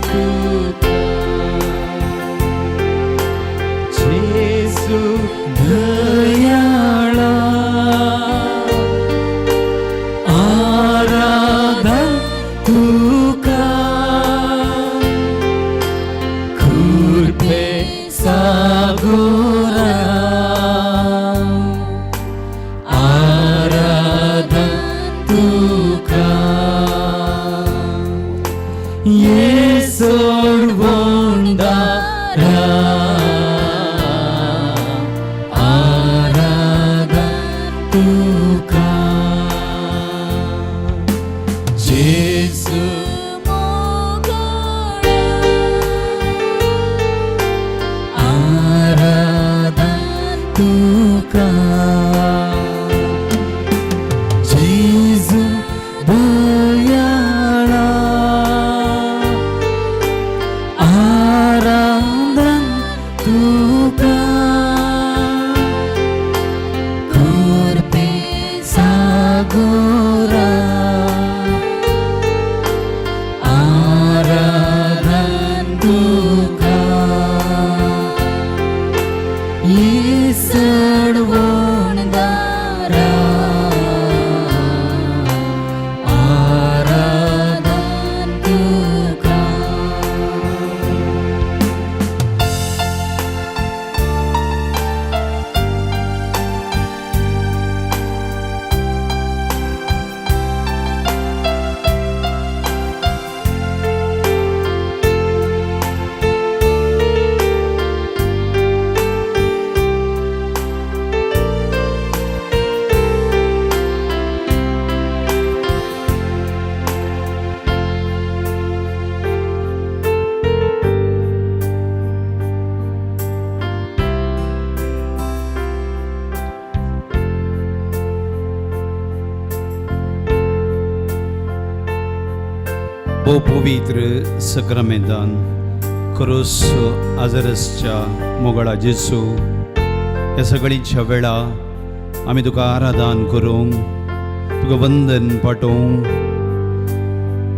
तुका जेसु दयाळा आराधन तुका कृपे सागोरा आराधन तुका येसोड वंदारा आराधन तुका जेसु आराधन तुका जेसु दयाळा आराधन तुका कृपे सागोरा आराधन तुका येसोड वंदारा आराधन तुका पवित्र सक्रमेंतान क्रूस आजारसच्या मोगळा जेसू ह्या सगळींच्या वेळा आमी तुका आराधन करूंक तुका वंदन पाठोवंक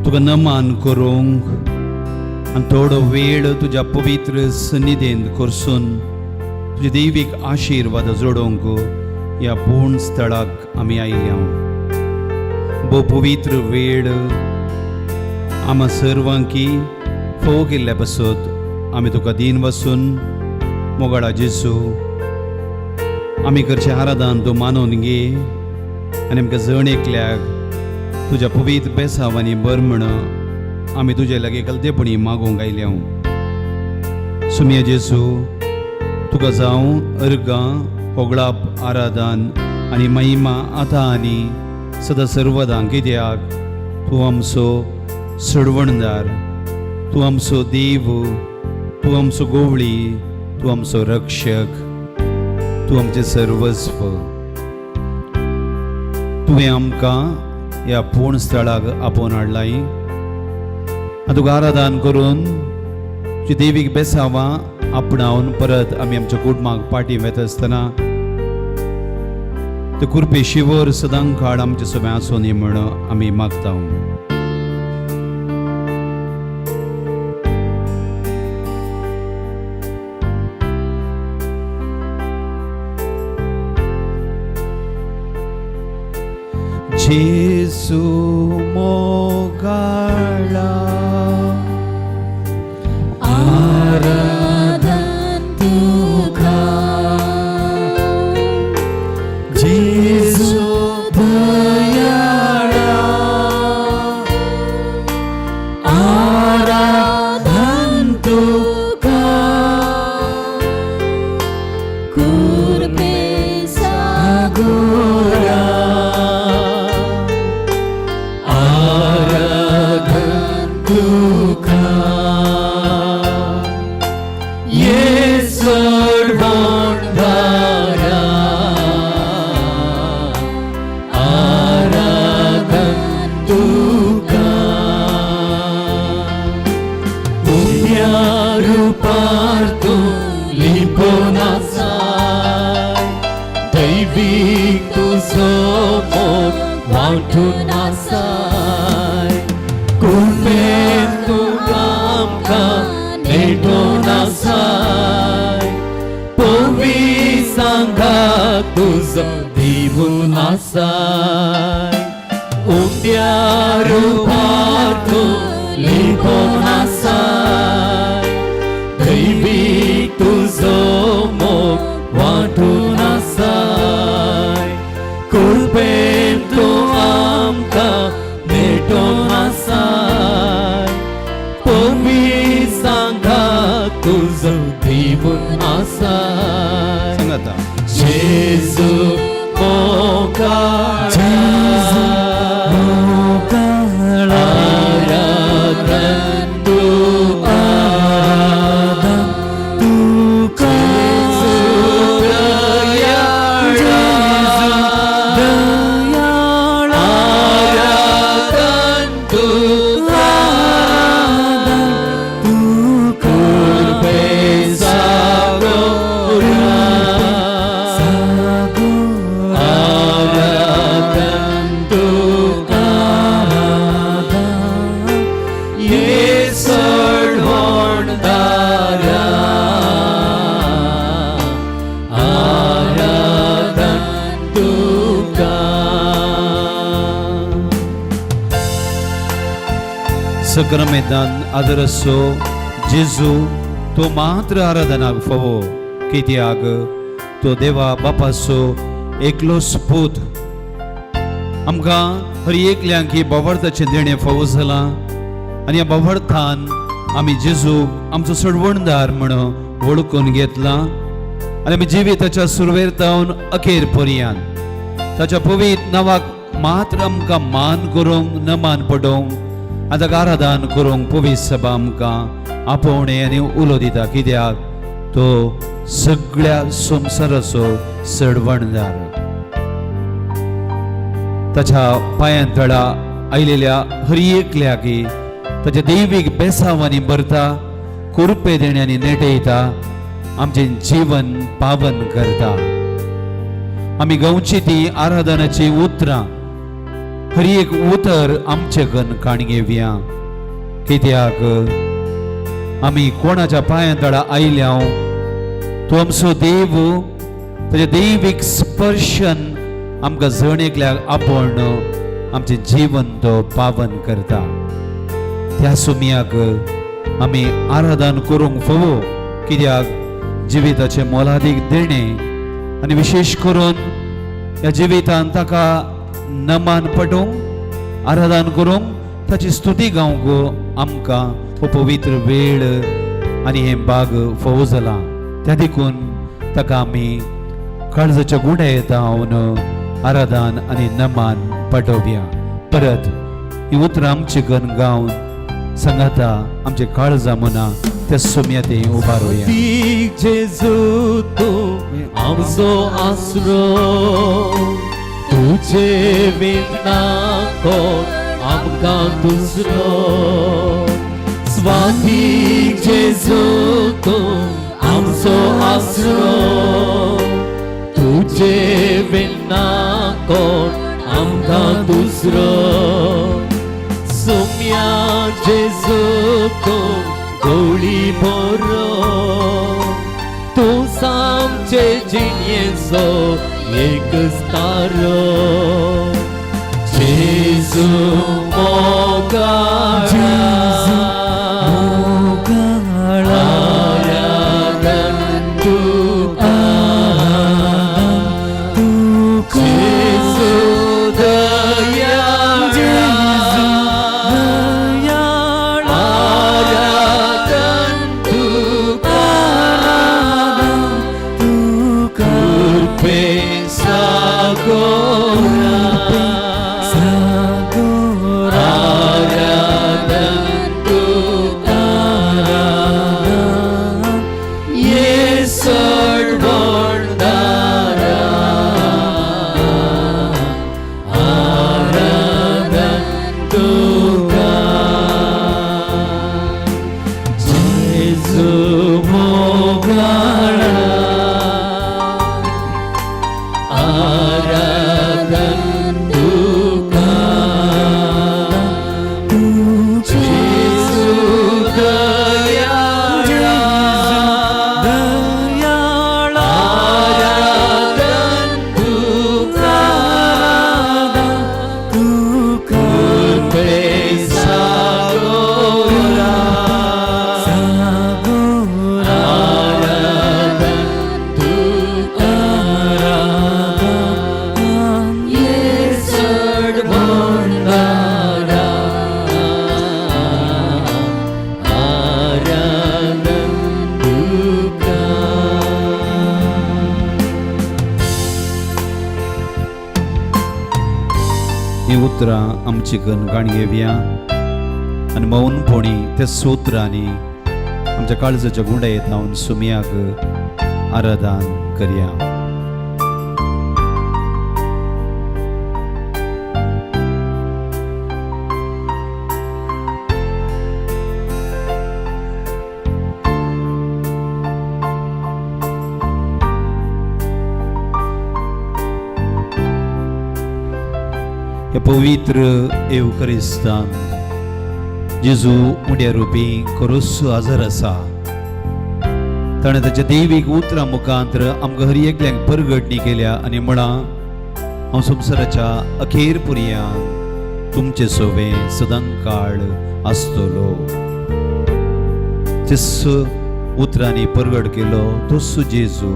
तुका नमन करूंक आनी थोडो वेळ तुज्या पवित्र सन्निधींत करसून तुजे दैवीक आशिर्वाद जोडोवंक ह्या पूर्ण स्थळाक आमी आयल्या भोव पवित्र वेळ आम्हा सर्वांकी फोव केल्ल्या पासून आमी तुका दिन वसून मोगळा जेसू आमी करचें आराधन तूं मानून घे आनी आमकां जण एकल्याक तुज्या पवित्र बेसांवांनी बर म्हण आमी तुजे लागीं गलतेपणी मागोवंक आयल्या सुमया जेसू तुका जावं अर्गां होगळाप आराधन आनी महिमा आतां आनी सदां सर्वदां कित्याक तूं आमचो सडवणदार तूं आमचो देव तूं आमचो गोवळी तूं आमचो रक्षक तूं आमचें सर्वस्व तुवें आमकां ह्या पूर्ण स्थळाक आपोवन हाडलाय तुका आराधन करून तुजी दैवीक बेसांवां आपणावन परत आमी आमच्या कुटुंबाक पाटी वेता आसतना ते कृपे शिवर सदां काळ आमचे सोबे आसूं न्ही म्हण आमी मागता जेसू मोगळा आराधन तुका जेसू दयाळा आराधन तुका कृपे सागोरा तुका येसोड वंदारा आराधन तुका उद्या रूपार तूं लिपोवन आसाय दैवीक तुजो मोग वांटून आसाय कृपेन तुका आसाय उंड्यारू पार्थू लिपोन आसाय दैवीक तुजो मोग वांटून आसाय कृपेन तूं आमकां मेटोन आसाय पवी सांगा तुजो दिवून आसाय सांगाता जेजू मोगाळा आराधन तुका जेजू दयाळा आराधन तुका कृपे सागोरा आराधन तुका येसळ होणदारा आराधन तुका सक्रामेंतान आदर असो जेजू तो मात्र आराधनाक फावो कित्याक तो देवा बापाचो एकलोच पूत आमकां हर एकल्यांक ही बाबर्थाचें देणें फावो जालां आनी ह्या बाबर्थान आमी जेजूक आमचो सडवणदार म्हणून वळखून घेतलां आनी आमी जिविताच्या सुरवेर अखेर पर्यंत ताच्या पवित्र नांवाक मात्र आमकां मान करूंक न मान पडोवंक आनी ताका आराधन करूंक पवित्र सभा आमकां आपोवणें आनी उलो दिता कित्याक तो सगळ्या संवसाराचो सडवणदार ताच्या पांयां तळा आयलेल्या हर एकल्याकी ताच्या दैवीक बेसावांनी भरता कृपे देण्यांनी नेटयता आमचें जीवन पावन करता आमी गांवची ती आराधनाची उतरां हर एक उतर आमचे कन काण घेवया कित्याक आमी कोणाच्या पांयां तळा आयल्या तो आमचो देव ताच्या दैवीक स्पर्शन आमकां जण एकल्याक आपण आमचें जीवन तो पावन करता त्या सुमयाक आमी आराधन करूंक फावो कित्याक जिविताचे मोलादीक देणें आनी विशेष करून ह्या जिवितान ताका नमान पडोवंक आराधन करूंक ताची स्तुती गावंक आमकां हो पवित्र वेळ आनी हें भाग फावो जाला त्या देखून ताका आमी काळजाच्या गुड्या येता हांवन आराधन आनी नमान पटोवया परत ही उतरां आमची गन गावन सांगाता आमचे काळजा मना त्या सुमयाते उबारोया दीक जेजू तूं आमचो आसरो तुजे विना कोण आमकां दुसरो स्वातीक जेजू तूं आमचो आसरो तुजे विना कोण आमकां दुसरो सुम्या जेजू तूं गवळी बरो तूं सामचे जिणयेचो एकच तारो जेजू मोगाळा आराधन तुका जेजू दयाळा आराधन तुका कृपे सागोरा आराधन सुत्रां आमची कणगाण घेवया आनी मौनपणी त्या सुत्रांनी आमच्या काळजाच्या गुंडायेत लावन सुमयाक आराधन करया. हे पवित्र एवकरिस्तान जेजू उड्या रुपी करोसू आजार आसा. ताणें ताच्या दैवीक उतरां मुखांतर आमकां हर एकल्यांक परगटणी केल्या आनी म्हणा हांव संवसाराच्या अखेर पर्यंत तुमचे सोबे सदां काळ आसतलो. तेस उतरांनी परगट केलो तोच जेजू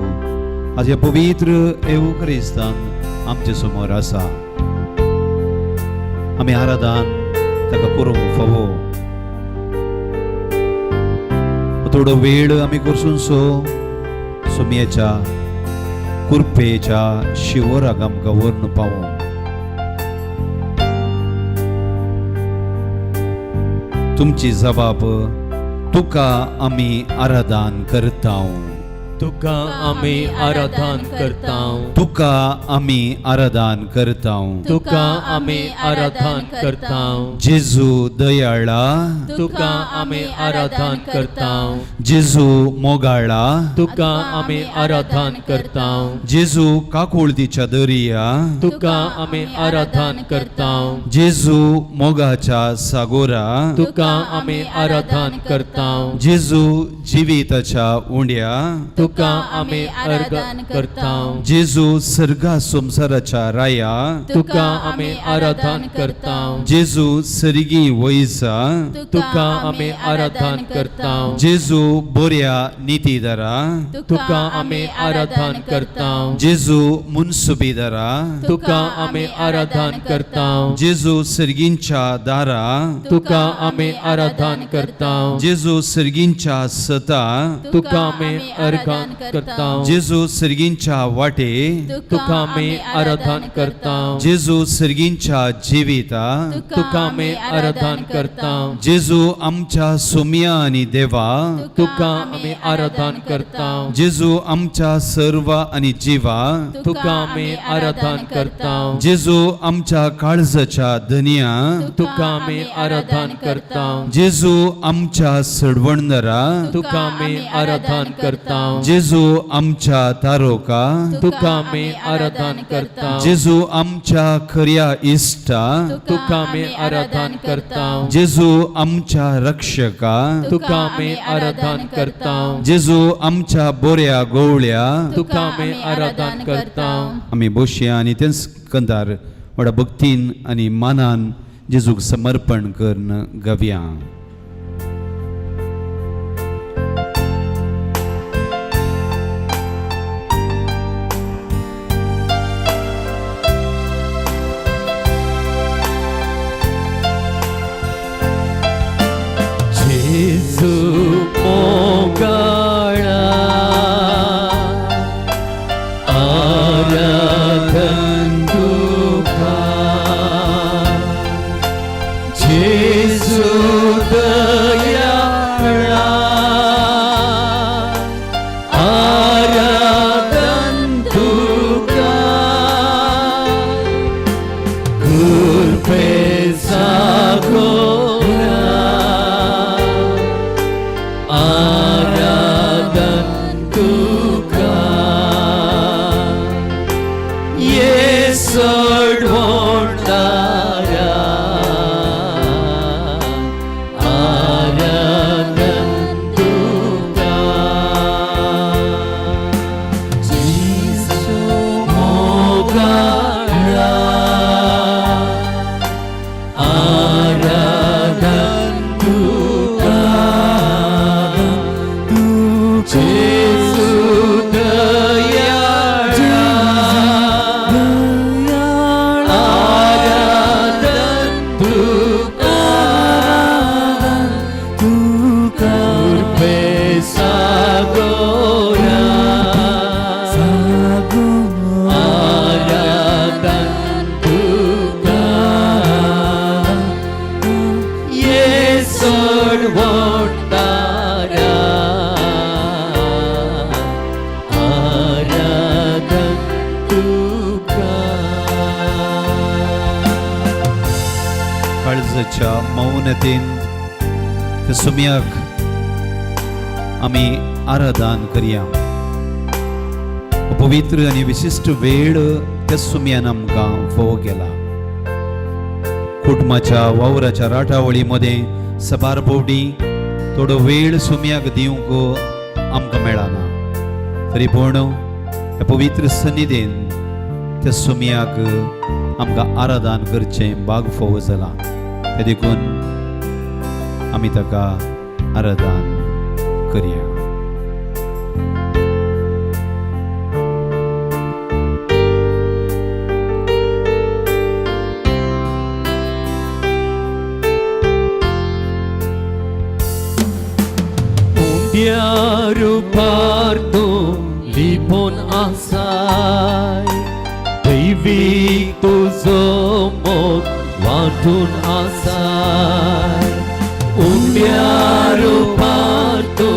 आज ह्या पवित्र एवकरिस्तान आमचे समोर आसा. आमी आराधन ताका करूंक फावो. थोडो वेळ आमी करसून सोमयाच्या कुरपेच्या शिवराक आमकां व्हरून पावों. तुमची जबाब तुका आमी आराधन करतां. तुका आमी आराधन करतां. तुका आमी आराधन करतां. तुका आमी आराधन करतां. जेजू दयाळा, तुका आमी आराधन करतां. जेजू मोगाळा, तुका आमी आराधन करतां. जेजू काकुळतीच्या दर्या, तुका आमी आराधन करतां. जेजू मोगाच्या सागोरा, तुका आमी आराधन करतां. जेजू जिविताच्या उंड्या, तुका आमी आराधन करतां. जेजू सर्गा संसाराच्या राया, तुका आमी आराधन करतां. जेजू सर्गी वयसा, तुका आमी आराधन करतां. जेजू बऱ्या नितीदारा, तुका आमी आराधन करतां. जेजू मुनसुबीदारा, तुका आमी आराधन करतां. जेजू सर्गींच्या दारा, तुका आमी आराधन करतां. जेजू सर्गींच्या सता, तुका आमी आराधन करतां. जेजू सर्गींच्या वाटे, तुका आमी आराधन करतां. जेजू सर्गींच्या जिविता, तुका आमी आराधन करतां. जेजू आमच्या सोम्या आनी देवा, तुका आमी आराधन करतां. जेजू आमच्या सर्व आनी जिवा, तुका आमी आराधन करतां. जेजू आमच्या काळजाच्या धन्या, तुका आमी आराधन करतां. जेजू आमच्या सडवणदारा, तुका आमी आराधन करतां. जेजू आमच्या तारोका, तुका आमी आराधन करतां. जेजू आमच्या खऱ्या इष्टा, तुका आमी आराधन करतां. जेजू आमच्या रक्षका, तुका आमी आराधन करतां. जेजू आमच्या बोऱ्या गोवळ्या. तुका आमी आराधन करतां. आमी बसया आनी ते स्कंदार व्हडा भक्तीन आनी मानान जेजूक समर्पण करून गवया. जेजू मोगाळा आराधन तुका. जेजू दयाळा आराधन तुका. कृपेचा मेहनतीन त्या सुमयाक आमी आराधन करया. पवित्र आणि विशिष्ट वेळ त्या सुमयान आमकां फोव केला. कुटुंबाच्या वावराच्या राटावळीमध्ये सभारभोवटी थोडो वेळ सुमयाक दिवंक आमकां मेळना. तरी पूण ह्या पवित्र सन्निधीन त्या सुमयाक आमकां आराधन करचें भाग फोव जाला. ते देखून आमी ताका आराधन करया. Biaru parto lipon asay Daivik tuzo mot watun asay Biaru parto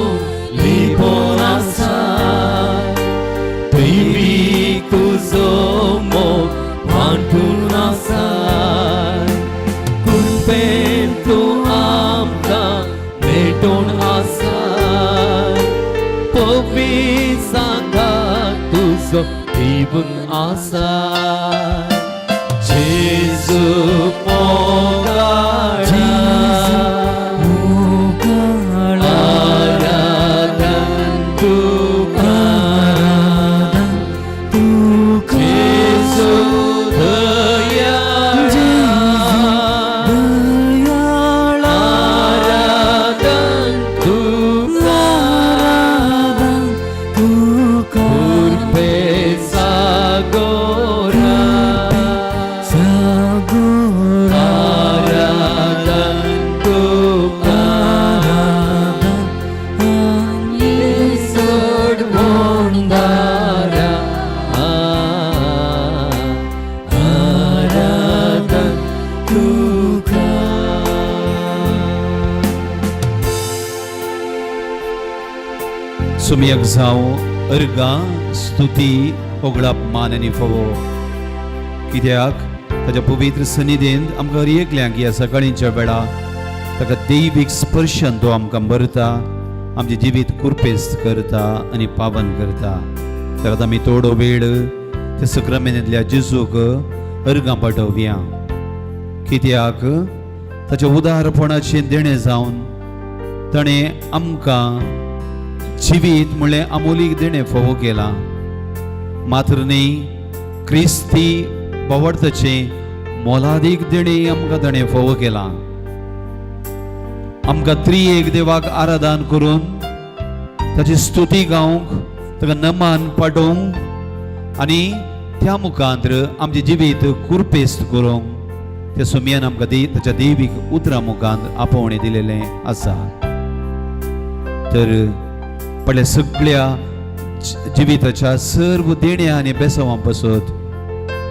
lipon asay Daivik tuzo mot watun asay Kunpen tu amka neton asay Povi sangha tuzo ibn asay Jesu mogara Aradan tuka Jesu dayala Aradan tuka Purpe sagora Aradan tuka Isod mondara Aradan tuka सुमयाक जावं अर्गा स्तुती ओगळाप मान आनी फोवो. कित्याक ताच्या पवित्र सन्निधीन आमकां हर एकल्यांक ह्या सकाळींच्या वेळा ताका दैवीक स्पर्शान तो आमकां भरता, आमचें जिवीत कुरपेस्त करता आनी पावन करता. ताका आमी थोडो वेळ त्या सक्रामेंतांतल्या जेजूक अर्गां पाठोवया. कित्याक ताच्या उदारपणाचें देणें जावन ताणें आमकां जिवीत म्हणलें अमोलीक देणें फोव केला. मात्र न्ही क्रिस्ती बोवार्थाचें मोलादीक देणें आमकां ताणें फोव केला. आमकां त्रिएक देवाक आराधन करून ताची स्तुती गावंक, ताका नमन पाठोवंक आनी त्या मुखांतर आमचें जिवीत कुरपेस्त करूंक त्या सुमयान आमकां ताच्या दैवीक उतरां मुखांत आपोवणें दिलेलें आसा. तर पडल्या सगळ्या जिविताच्या सर्व देण्या आनी बेसांवां पासत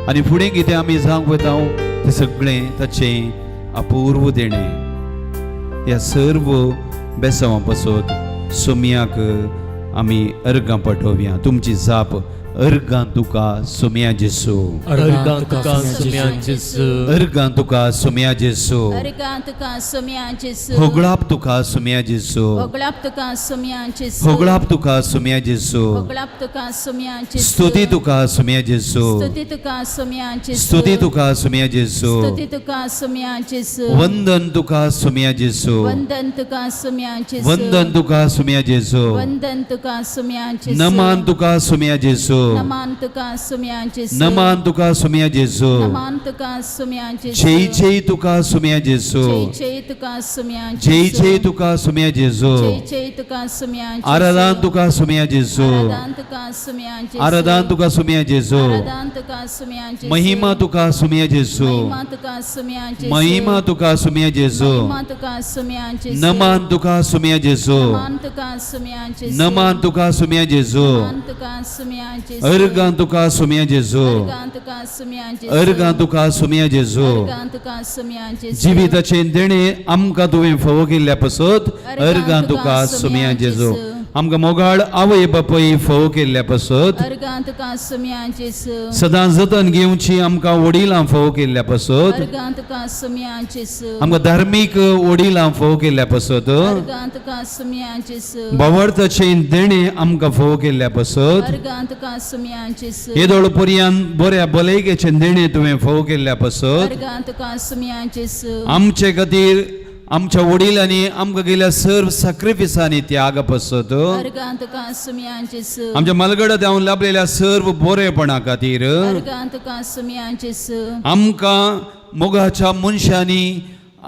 आनी फुडें कितें आमी जावंक वता तें सगळें ताचें अपूर्व देणें. ह्या सर्व बेसांवां पासत सुमयाक आमी अर्गां पाठोवया. तुमची जाप अर्गां तुका सुमया जेसू, अर्गां तुका सुमया जेसू, अर्गां तुका सुमया जेसू, अर्गां तुका सुमया जेसू, होगळाप तुका सुमया जेसू, होगळाप तुका सुमया जेसू, होगळाप तुका सुमया जेसू, होगळाप तुका सुमया जेसू, स्तुती तुका सुमया जेसू, स्तुती तुका सुमया जेसू, स्तुती तुका सुमया जेसू, स्तुती तुका सुमया जेसू, वंदन तुका सुमया जेसू, वंदन तुका सुमया जेसू, वंदन तुका सुमया जेसू, वंदन तुका सुमया जेसू, नमन तुका सुमया जेसू, नमन तुका सुमया जेसू, नमन तुका सुमया जेसू, नमन तुका सुमया जेसू, जय जय तुका सुमया जेसू, जय जय तुका सुमया जेसू, जय जय तुका सुमया जेसू, जय जय तुका सुमया जेसू, आराधन तुका सुमया जेसू, आराधन तुका सुमया जेसू, आराधन तुका सुमया जेसू, आराधन तुका सुमया जेसू, महिमा तुका सुमया जेसू, महिमा तुका सुमया जेसू, महिमा तुका सुमया जेसू, महिमा तुका सुमया जेसू, नमन तुका सुमया जेसू, नमन तुका सुमया जेसू, नमन तुका सुमया जेसू, नमन तुका सुमया जेसू, अर्गां तुका सुमया जेसू, अर्गां तुका सुमया जेसू, अर्गां तुका सुमया जेसू. अर्गां तुका सुमया जेसू, जिविताचें देणें आमकां तुवें फोव केल्ल्या पासत अर्गां तुका सुमया जेसू. आमकां मोगाळ आवय बापय फोव केल्ल्या पासत अर्गां तुका सुम्यांचेस सदां जतन घेवची आमकां वडिलां फोव केल्ल्या पासत अर्गां तुका सुम्यांचेस आमकां धार्मीक वडिलां फोव केल्ल्या पासत अर्गां तुका सुम्यांचेस भवर्थाचें देणें आमकां फोव केल्ल्या पासत अर्गां तुका सुम्यांचेस येदोळ पर्यंत बऱ्या भलायकेचें देणें तुवें फोव केल्ल्या पासत अर्गां तुका सुम्यांचेस आमचे खातीर आमच्या वडिलांनी आमकां गेल्या सर्व सॅक्रिफिसांनी त्याग पासत अर्गां तुका सुम्यांचेस आमच्या मलगडा देंवन लाभलेल्या सर्व बरेपणा खातीर अर्गां तुका सुम्यांचेस आमकां मोगाच्या मनशांनी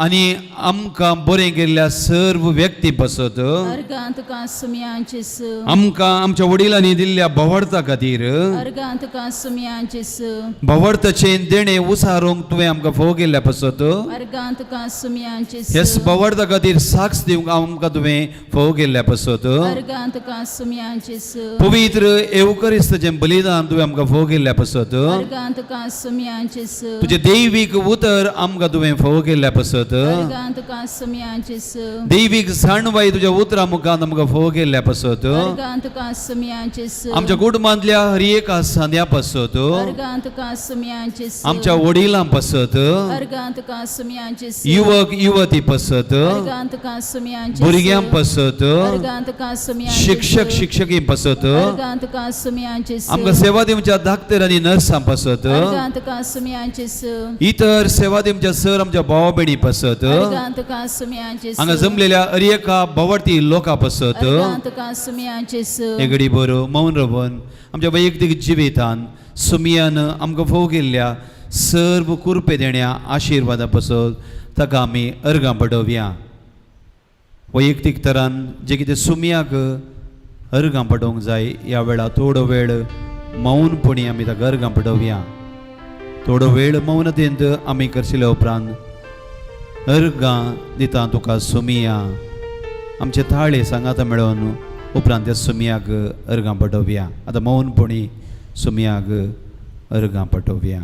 आनी आमकां बरें केल्ल्या सर्व व्यक्ती पासत अर्गां तुका सुम्यांचेस आमकां आमच्या वडिलांनी दिल्ल्या भवर्ता खातीर अर्गां तुका सुम्यांचेस भवर्ताचें देणें उसारूंक तुवें आमकां फोव केल्ल्या पासत अर्गां तुका सुम्यांचेस ह्याच भवर्ता खातीर साक्ष दिवंक आमकां तुवें फोव केल्ल्या पासत अर्गां तुका सुम्यांचेस पवित्र एवकरिस्ताचें बलिदान तुवें आमकां फोव केल्ल्या पासत अर्गां तुका सुम्यांचेस तुजें दैवीक उतर आमकां तुवें फोव केल्ल्या पासत अर्गां तुका सुम्यांचेस दैवीक जाणवाय तुज्या उतरा मुखांत आमकां फोव केल्ल्या पासत अर्गां तुका सुम्यांचेस आमच्या कुटुंबांतल्या हर एका सांद्या पासत अर्गां तुका सुम्यांचेस आमच्या वडिलां पासत अर्गां तुका सुम्यांचेस युवक युवती पासत अर्गां तुका सुम्यांचेस भुरग्यां पासत अर्गां तुका सुम्यांचेस शिक्षक शिक्षकी पासत अर्गां तुका सुम्यांचेस आमकां सेवा दिवच्या धाकटर आनी नर्सां पासत अर्गां तुका सुम्यांचेस इतर सेवा दिवच्या सर आमच्या भावा भयणी पासत अर्गां तुका सुम्यांचेस हांगा जमलेल्या हर एका भवती लोकां पासत अर्गां तुका सुम्यांचेस एगडी बरो मौन रवन आमच्या वैयक्तीक जिवितांत सुमियान आमकां फोव केल्ल्या सर्व कुरपे देण्या आशिर्वादा पासत ताका आमी अर्गां पटोवया वैयक्तीक तरान जे कितें सुमियाक अर्गां पटोवंक जाय ह्या वेळा थोडो वेळ मौनपणी आमी ताका अर्गां पटोवया थोडो वेळ मौनतेंत आमी करशिल्ल्या उपरांत अर्गां दिता तुका सुमिया आमचे थाळे सांगाता मेळोन उपरांत त्या सुमियाक अर्गां पटोवया आतां मौनपणी सुमियाक अर्गां पटोवया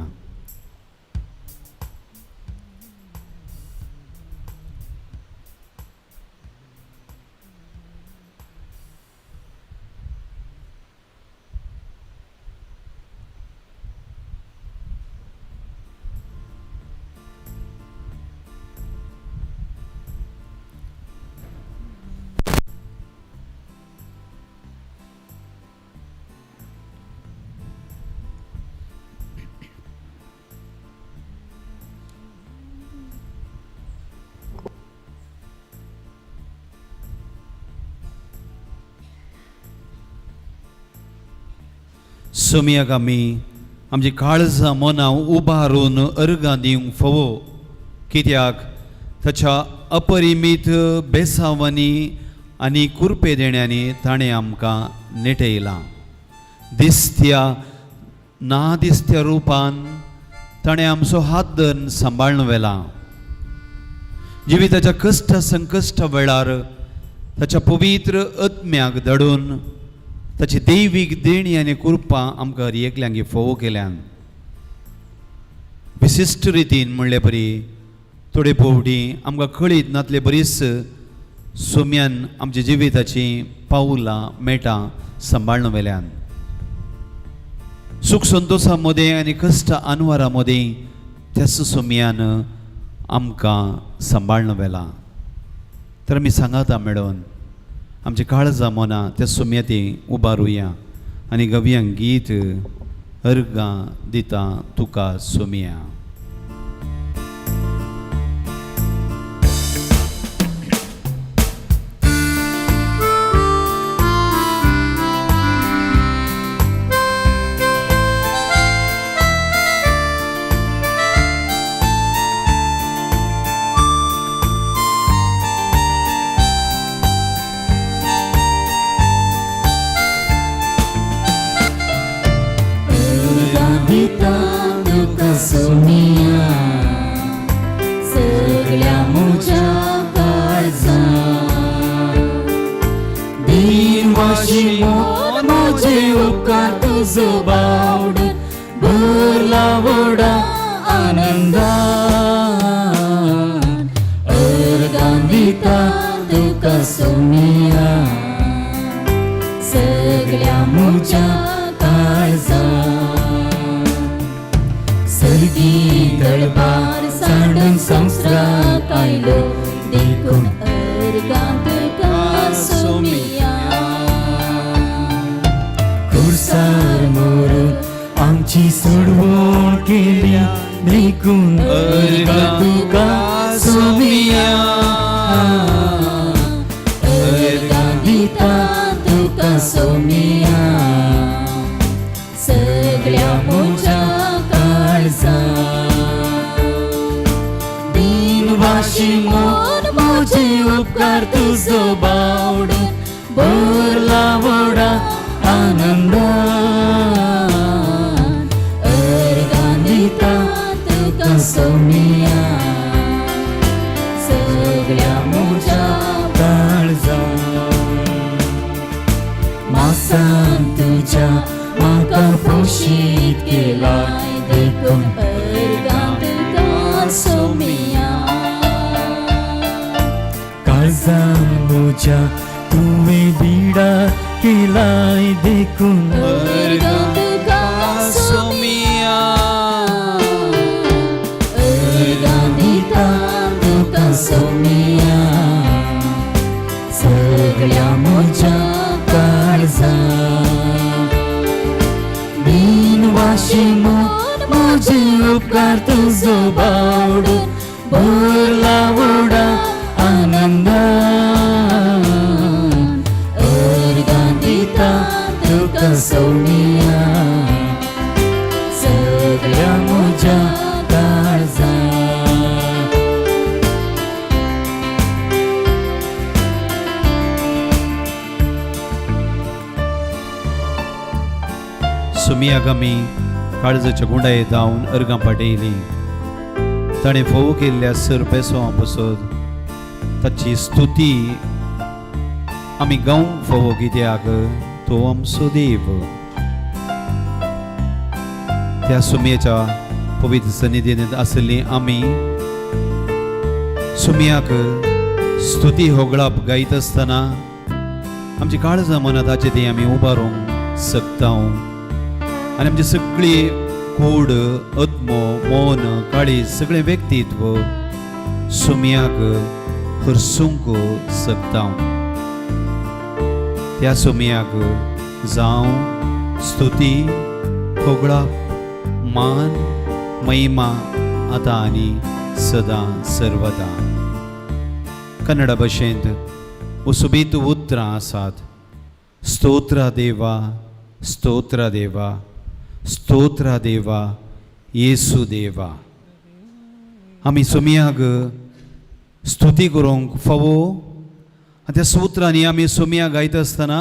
सुमियाक आमी आमची काळजां मनां उबारून अर्गां दिवंक फोवो कित्याक ताच्या अपरिमीत बेसावांनी आनी कुरपे देण्यांनी ताणें आमकां नेटयलां दिसत्या ना दिसत्या रुपान ताणें आमचो हात धरून सांबाळून व्हेला जिविताच्या कश्ट संकश्ट वेळार ताच्या पवित्र आत्म्याक धडून ताची दैवीक देणी आनी कृपा आमकां हर एकल्यांक फोव केल्यान विशिश्ट रितीन म्हणले परी थोडे फावटी आमकां कळीत नातले बरीच सुम्यान आमच्या जिविताची पावलां मेटां सांबाळून व्हेल्यान सुख संतोषा मदें आनी कश्ट अनवरा मदें त्याच सुम्यान आमकां सांबाळून व्हेला तर आमी सांगाता मेळोन आमचे काळजां मनां त्या सुम्याती उबारुया आनी गव्यांक गीत अर्गां दिता तुका सुमिया सुमिया सगळ्या म्हज्या काळजां दिनवाशी म्हजे उपकार तुजो बावड भरला व्हडा आनंदान अर्गां दिता तुका सुमिया सगळ्या म्हज्या सर्गी दळबार सांडून संवसाराक आयलो देखून अर्गांत तुका सोमिया खुर्सार मोरून आमची सोडवण केली देखून अर्गांत तुका सोमिया अर्गां दिता तुका सोमिया सगळ्या म्हज्या दिनवाशी मोन मोजे उपकार तुजो बावडून भरला व्हडा आनंद अर्गां दिता तुका सोमिया सगळ्या म्हज्या काळजां मासान तुज्या म्हाका पोशीत केलाय देखून अर्गांत तुका सोमिया काळजां म्हज्या तुवें बिडा केलाय देखून अर्गांत तुका सोमिया अर्गां दिता तुका सोमिया सगळ्या म्हज्या काळजां दिनवाशी मोन मोजे उपकार तुजो बावडून भरला व्हडा आनंद अर्गां दिता तुका सोमिया सगळ्या म्हज्या काळजां सुमिया गमी काळजाच्या गुंडाये धांवन अर्गां पाटयली ताणें फोव केल्ल्या सरपेसो पसत ताची स्तुती आमी गावंक फोव कित्याक तो आमचो देव त्या सुमयेच्या पवित्र सन्निधींत आसली आमी सुमयाक स्तुती होगळाप गायत आसतना आमची काळजां मनात ताचे ती आमी उबारूंक शकता आनी आमची सगळी कूड आत्मो मौन काळीज सगळें व्यक्तित्व सुमयाक हरसूंक शकता त्या सुमयाक जावं स्तुती होगळाप मान महिमा आतां आनी सदां सर्वदा कन्नड भाशेंत उसुबीत उतरां आसात स्तोत्र देवा स्तोत्र देवा स्तोत्र देवा येसू देवा आमी सुमयाक स्तुती करूंक फावो त्या सुत्रांनी आमी सुमया गायता आसतना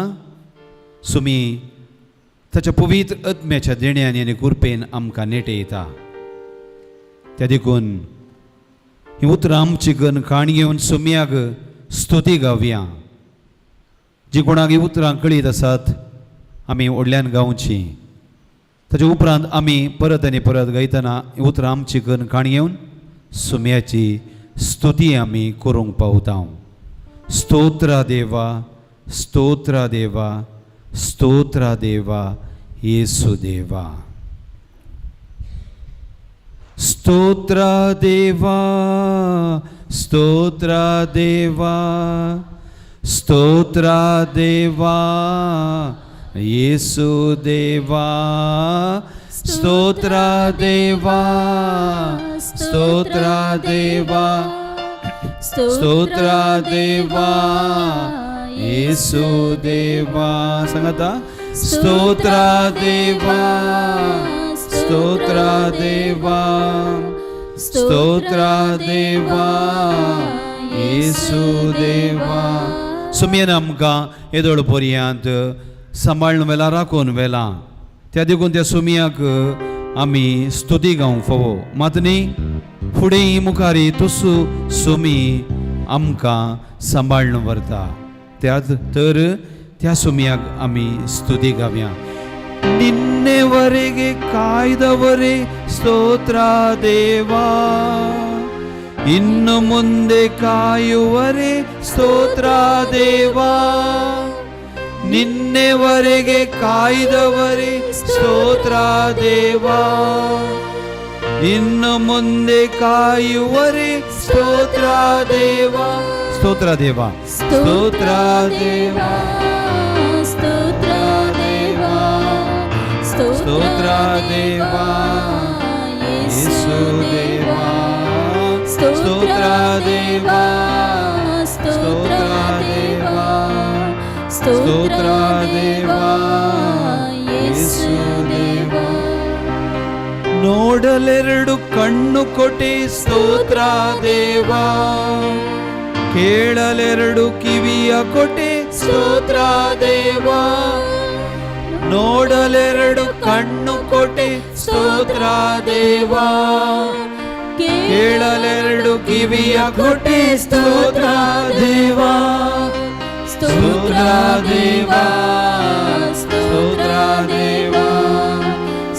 सुमी ताच्या पवित्र आत्म्याच्या देण्यांनी आनी कृपेन आमकां नेटयता त्या देखून ही उतरां आमची काणी घेवन सुमयाक स्तुती गावया जी कोणाक ही उतरां कळीत आसात आमी व्हडल्यान गावची ताचे उपरांत आमी परत आनी परत गायतना ही उतरां आमची काणी घेवन सुमयाची स्तुती आमी करूंक पावता स्तोत्र देवा स्तोत्र देवा स्तोत्र देवा येसू देवा स्तोत्र देवा स्तोत्र देवा स्तोत्र देवा येसू देवा स्तोत्र देवा स्तोत्र देवा स्तोत्र देवा येसू देवा सांगाता स्तोत्र देवा स्तोत्र देवा स्तोत्र देवा येसू देवा सुमयेन आमकां येदोळ पर्यंत सांबाळून वेला राखून वेला त्या देखून त्या सुमयाक आमी स्तुती गावंक फावो मात न्ही फुडें मुखारी तसू सुमी आमकां सांबाळून व्हरता त्यात तर त्या सुमयाक आमी ಸ್ತುತಿ गावया ನಿನ್ನೆವರೆಗೆ ಕಾಯ್ದವರೇ ಸ್ತೋತ್ರ ದೇವಾ ಇನ್ನು ಮುಂದೆ ಕಾಯುವರೇ ಸ್ತೋತ್ರ ದೇವಾ ನಿನ್ನೆವರೆಗೆ ಕಾಯ್ದವರೇ ಸ್ತೋತ್ರ ದೇವಾ, ಇನ್ನು ಮುಂದೆ ಕಾಯುವರೆ ಸ್ತೋತ್ರ ದೇವಾ, ಸ್ತೋತ್ರ ದೇವಾ, ಸ್ತೋತ್ರ ದೇವಾ, ಸ್ತೋತ್ರ ದೇವಾ, ಸ್ತೋತ್ರ ದೇವಾ, ಯೇಸು ದೇವಾ, ಸ್ತೋತ್ರ ದೇವಾ, ಸ್ತೋತ್ರ ದೇವಾ, ಸ್ತೋತ್ರ ದೇವಾ, ಯೇಸು ದೇವಾ. ನೋಡಲೆರಡು ಕಣ್ಣು ಕೊಟ್ಟೆ ಸ್ತೋತ್ರ ದೇವಾ, ಕೇಳಲೆರಡು ಕಿವಿಯ ಕೊಟ್ಟೆ ಸ್ತೋತ್ರ ದೇವಾ, ನೋಡಲೆರಡು ಕಣ್ಣು ಕೊಟ್ಟೆ ಸ್ತೋತ್ರ ದೇವಾ, ಕೇಳಲೆರಡು ಕಿವಿಯ ಕೊಟ್ಟೆ ಸ್ತೋತ್ರ ದೇವಾ, ಸ್ತೋತ್ರ ದೇವಾ, ಸ್ತೋತ್ರ ದೇವಾ,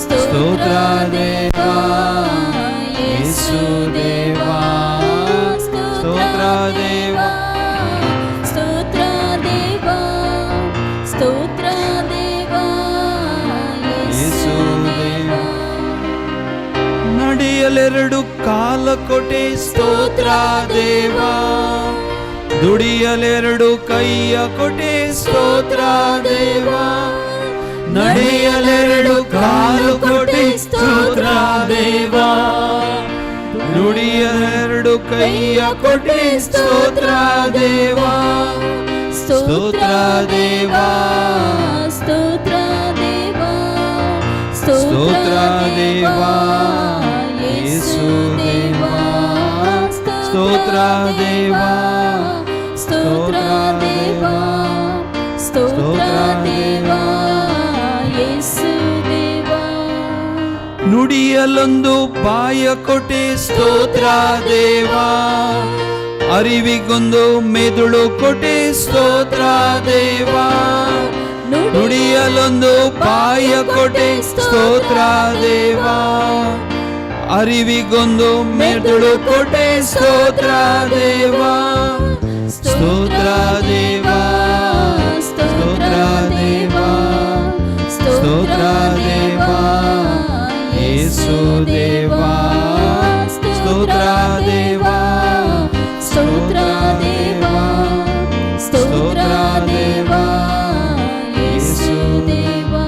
ಸ್ತೋತ್ರ ದೇವಾ, ಯೇಸು ದೇವಾ, ಸ್ತೋತ್ರ ದೇವಾ, ಸ್ತೋತ್ರ ದೇವಾ, ಸ್ತೋತ್ರ ದೇವಾ, ಯೇಸು ದೇವಾ. ನಡೆಯಲೆರಡು ಕಾಲ ಕೊಟ್ಟೆ ಸ್ತೋತ್ರ ದೇವಾ, ದುಡಿಯಲೆರಡು ಕೈಯ ಕೊಟ್ಟೆ ಸ್ತೋತ್ರ ದೇವಾ, ನಡೆಯಲೆರಡು ಕಾಲು ಕೊಟ್ಟೆ ಸ್ತೋತ್ರ ದೇವಾ, ನುಡಿಯಲೆರಡು ಕೈಯ ಕೊಟ್ಟೆ ಸ್ತೋತ್ರ ದೇವಾ, ಸ್ತೋತ್ರ ದೇವಾ, ಸ್ತೋತ್ರ ದೇವಾ, ಸ್ತೋತ್ರ ದೇವಾ, ಯೇಸು ದೇವಾ, ಸ್ತೋತ್ರ ದೇವಾ, ಸ್ತೋತ್ರ ದೇವಾ, ಸ್ತೋತ್ರ ದೇವಾ, ಯೇಸು ದೇವಾ. ನುಡಿಯಲೊಂದು ಬಾಯ ಕೊಟ್ಟೆ ಸ್ತೋತ್ರ ದೇವಾ, ಅರಿವಿಗೊಂದು ಮೆದುಳು ಕೊಟ್ಟೆ ಸ್ತೋತ್ರ ದೇವಾ, ನುಡಿಯಲೊಂದು ಬಾಯ ಕೊಟ್ಟೆ ಸ್ತೋತ್ರ ದೇವಾ, ಅರಿವಿಗೊಂದು ಮೆದುಳು ಕೊಟ್ಟೆ ಸ್ತೋತ್ರ ದೇವಾ, ಸ್ತೋತ್ರ ದೇವಾ, ಸ್ತೋತ್ರ ದೇವಾ, ಸ್ತೋತ್ರ ದೇವಾ, ಯೇಸು ದೇವಾ, ಸ್ತೋತ್ರ ದೇವಾ, ಸ್ತೋತ್ರ ದೇವಾ, ಸ್ತೋತ್ರ ದೇವಾ, ಯೇಸು ದೇವಾ.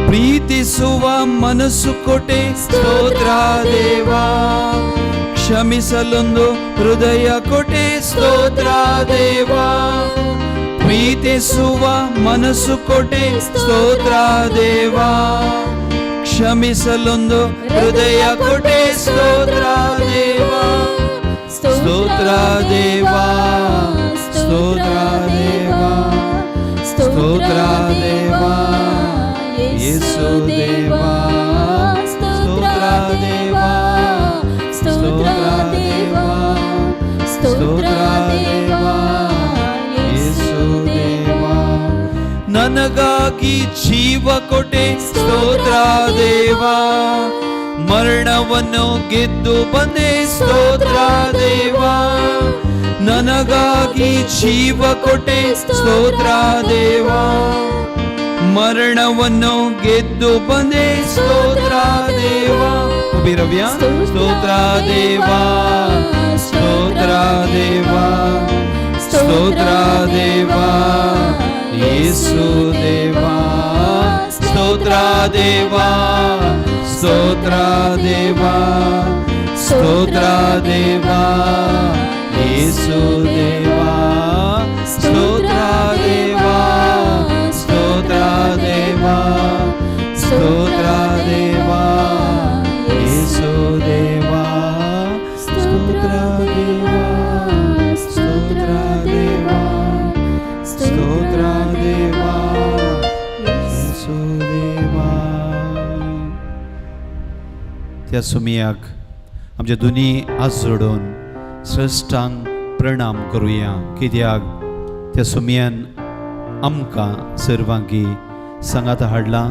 ಪ್ರೀತಿಸುವ ಮನಸ್ಸು ಕೊಟ್ಟೆ ಸ್ತೋತ್ರ ದೇವಾ, ಕ್ಷಮಿಸಲೊಂದು ಹೃದಯ ಕೊಟ್ಟೆ ಸ್ತೋತ್ರ ದೇವಾ, ಪ್ರೀತಿಸುವ ಮನಸ್ಸು ಕೊಟ್ಟೆ ಸ್ತೋತ್ರ ದೇವಾ, ಕ್ಷಮಿಸಲೊಂದು ಹೃದಯ ಕೊಟ್ಟೆ ಸ್ತೋತ್ರ ದೇವಾ, ಸ್ತೋತ್ರ ದೇವಾ, ಸ್ತೋತ್ರ ದೇವಾ, ಸ್ತೋತ್ರ ದೇವಾ, ಯೇಸು ದೇವಾ, ಸ್ತೋತ್ರ ದೇವಾ, ಸ್ತೋತ್ರ ದೇವಾ, ಸ್ತೋತ್ರ ದೇವಾ, ಯೇಸು ದೇವಾ. ನನಗಾಗಿ ಜೀವ ಕೊಟ್ಟೆ ಸ್ತೋತ್ರ ದೇವಾ, ಮರಣವನ್ನು ಗೆದ್ದು ಬಂದೆ ಸ್ತೋತ್ರ ದೇವಾ, ನನಗಾಗಿ ಜೀವ ಕೊಟ್ಟೆ ಸ್ತೋತ್ರ ದೇವಾ, ಮರಣವನ್ನು ಗೆದ್ದು ಬಂದೆ ಸ್ತೋತ್ರ ದೇವಾ. ರವ್ಯ ಸ್ತೋತ್ರ ದೇವಾ, ಸ್ತೋತ್ರ ದೇವಾ, ಸ್ತೋತ್ರ ದೇವಾ, ಯೇಸು ದೇವಾ, ಸ್ತೋತ್ರ ದೇವಾ, ಸ್ತೋತ್ರ ದೇವಾ, ಸ್ತೋತ್ರ ದೇವಾ, ಯೇಸು ದೇವಾ, ಸ್ತೋತ್ರ ದೇವಾ, ಸ್ತೋತ್ರ ದೇವಾ, ಸ್ತೋತ್ರ ದೇವಾ, ಯೇಸು ದೇವಾ, ಸ್ತೋತ್ರ ದೇವಾ, ಸ್ತೋತ್ರ ದೇವಾ, ಸ್ತೋತ್ರ ದೇವಾ, ಯೇಸು देवा. त्या सुमियाक आमच्या दोनी हात जोडून श्रेष्ठांक प्रणाम करुया, कित्याक त्या सुमयान आमकां सर्वांकी सांगात हाडला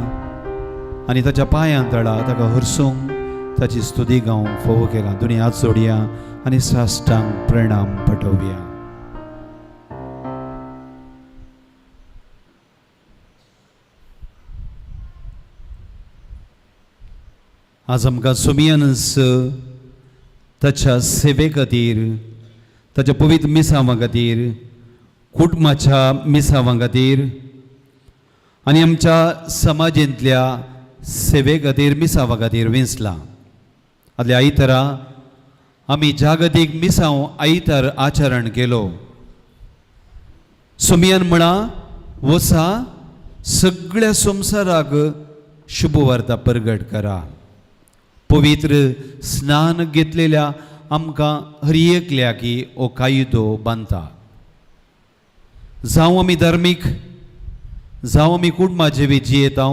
आनी ताच्या पांयां तळा ताका हरसूंक ताची स्तुती गावंक फोव केला. दोनी हात जोडया आनी श्रेष्ठांक प्रणाम पटोवया. आज आमकां सुमियन्स ताच्या सेवे खातीर, ताच्या पवित्र मिसांवा खातीर, कुटुंबाच्या मिसांवा खातीर आनी आमच्या समाजींतल्या सेवे खातीर मिसांवा खातीर विंचला. आदल्या आयतारा आमी जागतीक मिसांव आयतार आचरण केलो. सुमियन म्हणा वसा सगळ्या संवसाराक शुभवार्ता प्रगट करा. पवित्र स्नान घेतलेल्या आमकां हर एकल्याकी हो कायदो बांदता. जावं आमी धार्मीक, जावं आमी कुटुंबा जिवीत जियेता,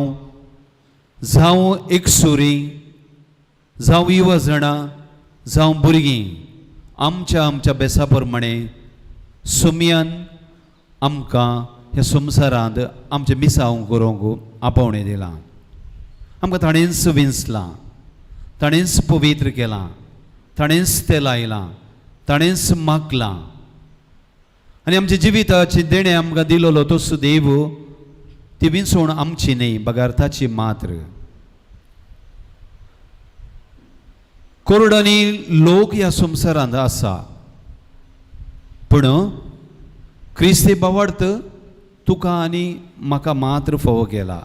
जावं एकसुरी, जावं युवा जाणां, जावं भुरगीं, आमच्या बेसा प्रमाणे सुमयान आमकां ह्या संवसारांत आमचे मिसांव करूंक आपोवणें दिलां. आमकां ताणेंच विंचलां, ताणेंच पवित्र केलां, ताणेंच तें लायलां, ताणेंच मागलां आनी आमच्या जिविताची देणें आमकां दिलोलो तो देव ती विंचोवन आमची न्ही, बगार्थाची मात्र. करोडांनी लोक ह्या संवसारांत आसा, पूण क्रिस्ती बावार्थ तुका आनी म्हाका मात्र फोव केला.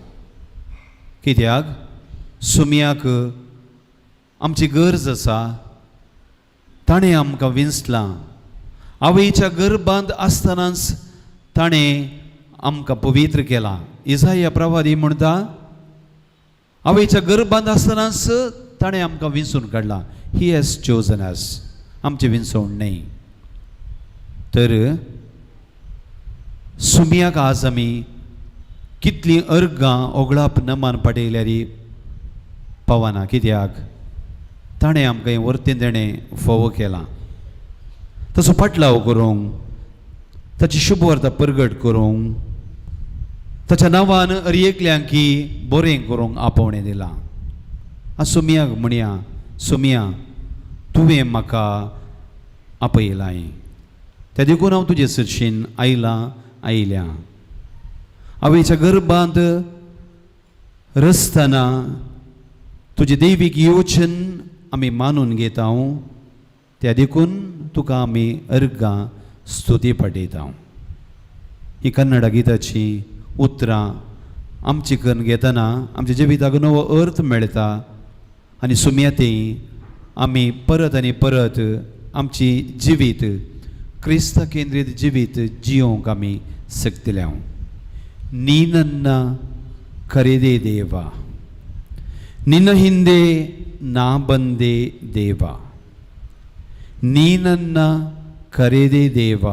कित्याक सुमयाक आमची गरज आसा, ताणें आमकां विंचलां. आवयच्या गर्भांत आसतनाच ताणें आमकां पवित्र केलां. इसाया प्रवादी म्हणटा आवयच्या गर्भांत आसतनाच ताणें आमकां विंचून काडलां. ही हॅज चोजन अस, आमचें विंचोवण न्ही. तर सुमयाक आज आमी कितलीं अर्गां ओगळाप नमान पाटयल्यारी पावना. कित्याक ताणें आमकां हें वर्तें देणें फोव केलां. ताचो पाटलाव करूंक, ताची शुभवार्ता प्रगट करूंक, ताच्या नांवान हर एकल्यांकी बरें करूंक आपोवणें दिलां. आज सुमयाक म्हणया, सुमया तुवें म्हाका आपयलां, त्या देखून हांव तुजे सरशीन आयल्यां. आवयच्या गर्भांत रसतना तुजें दैवीक योजन आमी मानून घेता, त्या देखून तुका आमी अर्गां स्तुती पाठयता. ही कन्नडा गिताची उतरां आमची करून घेतना आमच्या जिविताक नवो अर्थ मेळटा आनी सुमयाती आमी परत आनी परत आमची जिवीत क्रिस्त केंद्रीत जिवीत जियोंक आमी शकतल्या. नी नन्न करेदे देवा, निन्न हिंदे ना बंदे देवा, नी नन्न ಕರೆದೆ ದೇವ,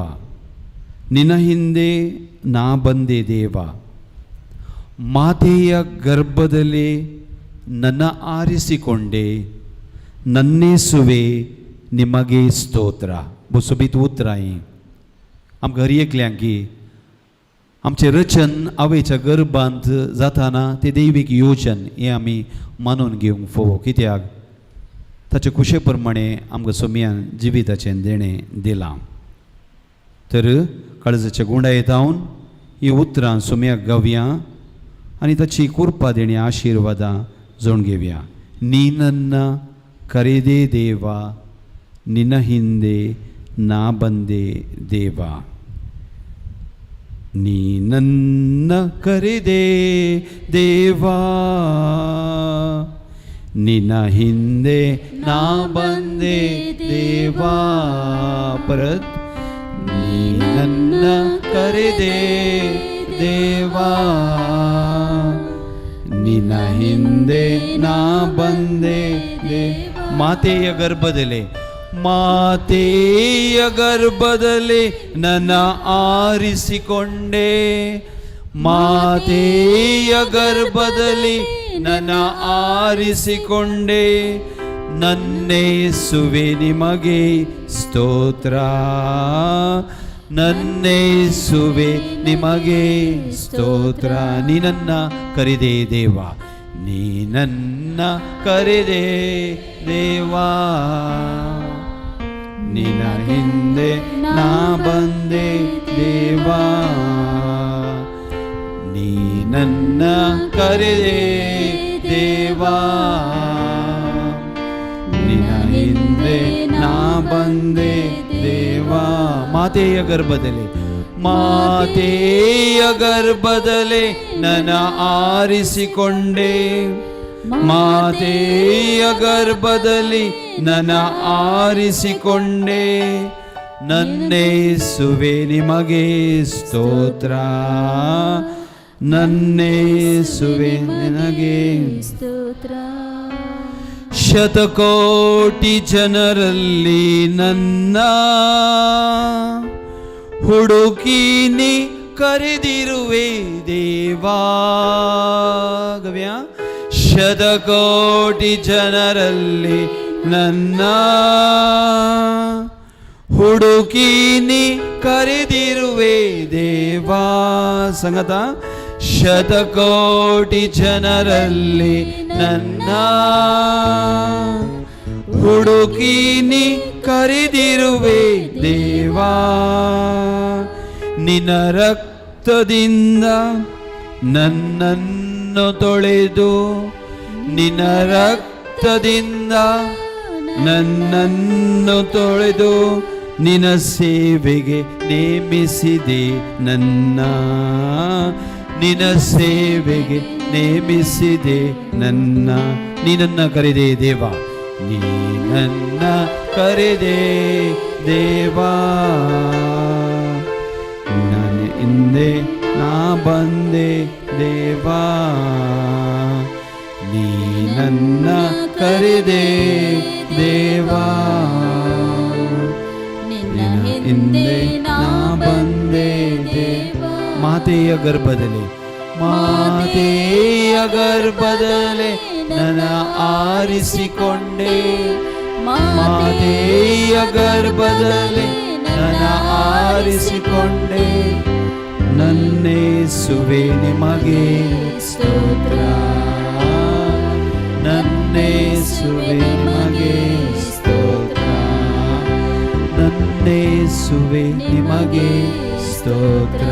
ನಿನ್ನ ಹಿಂದೆ ನಾ ಬಂದೆ ದೇವ, ಮಾತೆಯ ಗರ್ಭದಲ್ಲಿ ನನ್ನ ಆರಿಸಿಕೊಂಡೆ, ನನ್ನೇಸುವೆ ನಿಮಗೆ ಸ್ತೋತ್ರ. बुसबीत उतराय आमकां हर एकल्यांकी आमचें रचन आवयच्या गर्भांत जाताना तें दैवीक योजन हें आमी मानून घेवंक फोव. कित्याक ताचे कुशे प्रमाणे आमकां सुमयान जिविताचें देणें दिलां. तर काळजाच्या गुंडायेतावन ही उतरां सुमयाक गावया आनी ताची कृपा देणी आशिर्वादां जोड घेवया. नी नन्न करेदे देवा, निन्न हिंदे ना बंदे देवा, नी नन्न करेदे देवा, निन्न हिंदे ना बंदे देवा. परत नी नन्न करेदे देवा, निन्न हिंदे ना बंदे देवा. ಮಾತೆಯ ಗರ್ಭದಲ್ಲಿ ಮಾತೆಯ ಗರ್ಭದಲ್ಲಿ ನನ್ನ ಆರಿಸಿಕೊಂಡೆ, ಮಾತೆಯ ಗರ್ಭದಲ್ಲಿ ನನ್ನ ಆರಿಸಿಕೊಂಡೆ, ನನ್ನೇಸುವೆ ನಿಮಗೆ ಸ್ತೋತ್ರ, ನನ್ನೇಸುವೆ ನಿಮಗೆ ಸ್ತೋತ್ರ. ನೀ ನನ್ನ ಕರೆದೆ ದೇವ, ನೀ ನನ್ನ ಕರೆದೆ ದೇವಾ, ನಿನ್ನ ಹಿಂದೆ ನಾ ಬಂದೆ ದೇವಾ, ನೀ ನನ್ನ ಕರೆದೆ ದೇವಾ, ತಂದೆ ದೇವಾ ಮಾತೆಯ ಗರ್ಭದಲ್ಲಿ ನನ್ನ ಆರಿಸಿಕೊಂಡೆ ಮಾತೆಯ ಗರ್ಭದಲ್ಲಿ ನನ್ನ ಆರಿಸಿಕೊಂಡೆ ನನ್ನೇಸುವೆ ನಿಮಗೆ ಸ್ತೋತ್ರ ನನ್ನೇಸುವೆ ನಿನಗೆ ಸ್ತೋತ್ರ ಶತಕೋಟಿ ಜನರಲ್ಲಿ ನನ್ನ ಹುಡುಕಿನಿ ಕರೆದಿರುವೆ ದೇವಾ ಗವ್ಯ ಶತಕೋಟಿ ಜನರಲ್ಲಿ ನನ್ನ ಹುಡುಕಿನಿ ಕರೆದಿರುವೆ ದೇವಾ ಸಂಗತ ಶತಕೋಟಿ ಜನರಲ್ಲಿ ನನ್ನ ಹುಡುಕಿನಿ ಕರೆದಿರುವೆ ದೇವಾ ನಿನ್ನ ರಕ್ತದಿಂದ ನನ್ನನ್ನು ತೊಳೆದು ನಿನ್ನ ರಕ್ತದಿಂದ ನನ್ನನ್ನು ತೊಳೆದು ನಿನ್ನ ಸೇವೆಗೆ ನೇಮಿಸಿದೆ ನನ್ನ ನಿನ್ನ ಸೇವೆಗೆ ನೇಮಿಸಿದೆ ನನ್ನ ನೀನನ್ನ ಕರೆದೆ ದೇವಾ ನೀನನ್ನ ಕರೆದೆ ದೇವಾ ನನ್ನ ಹಿಂದೆ ನಾ ಬಂದೆ ದೇವಾ ನೀನನ್ನ ಕರೆದೆ ದೇವಾ ನಿನ್ನ ಹಿಂದೆ ನಾ ಬಂದೆ ದೇವಾ ಮಾತೆಯ ಗರ್ಭದಲ್ಲಿ ನನ್ನ ಆರಿಸಿಕೊಂಡೆ ಮಾತೆಯ ಗರ್ಭದಲ್ಲಿ ನನ್ನ ಆರಿಸಿಕೊಂಡೆ ನನ್ನೇಸುವೆ ನಿಮಗೆ ಸ್ತೋತ್ರ ನನ್ನೇಸುವೆ ನಿಮಗೆ ಸ್ತೋತ್ರ ನನ್ನೇಸುವೆ ನಿಮಗೆ ಸ್ತೋತ್ರ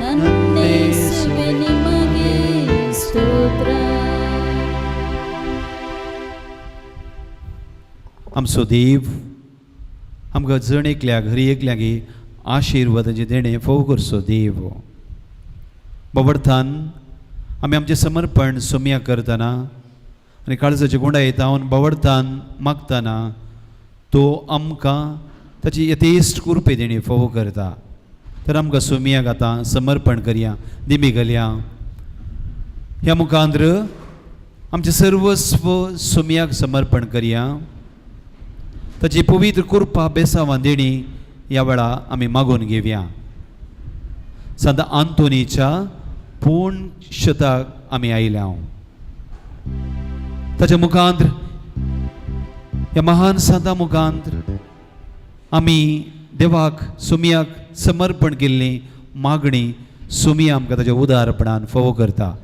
ನನ್ನೇಸುವೆ ನಿಮಗೆ ಸ್ತೋತ್ರ आमचो देव आमकां जण एकल्याक हरी एकल्याकी आशिर्वादाचे देणे फोव करचो देव बाबर्थान आमी आमचें समर्पण सोम्या करतना आनी काळजाच्या गुंडायेंत हांव बाबर्थान मागतना तो आमकां ताची यथेश्ट कृपे देणी फोव करता तर आमकां सोम्याक आतां समर्पण करया दिमी घालया ह्या मुखांत्र आमचें सर्वस्व सोम्याक समर्पण करया ताची पवित्र कृपा बेसांवां देणी ह्या वेळा आमी मागून घेवया संत आंतोनीच्या पुण्यशताक आमी आयल्या ताच्या मुखांत्र ह्या महान संता मुखांत्र आमी देवाक सोम्याक समर्पण केल्ली मागणी सोमिया आमकां ताच्या उदारपणान फोव करता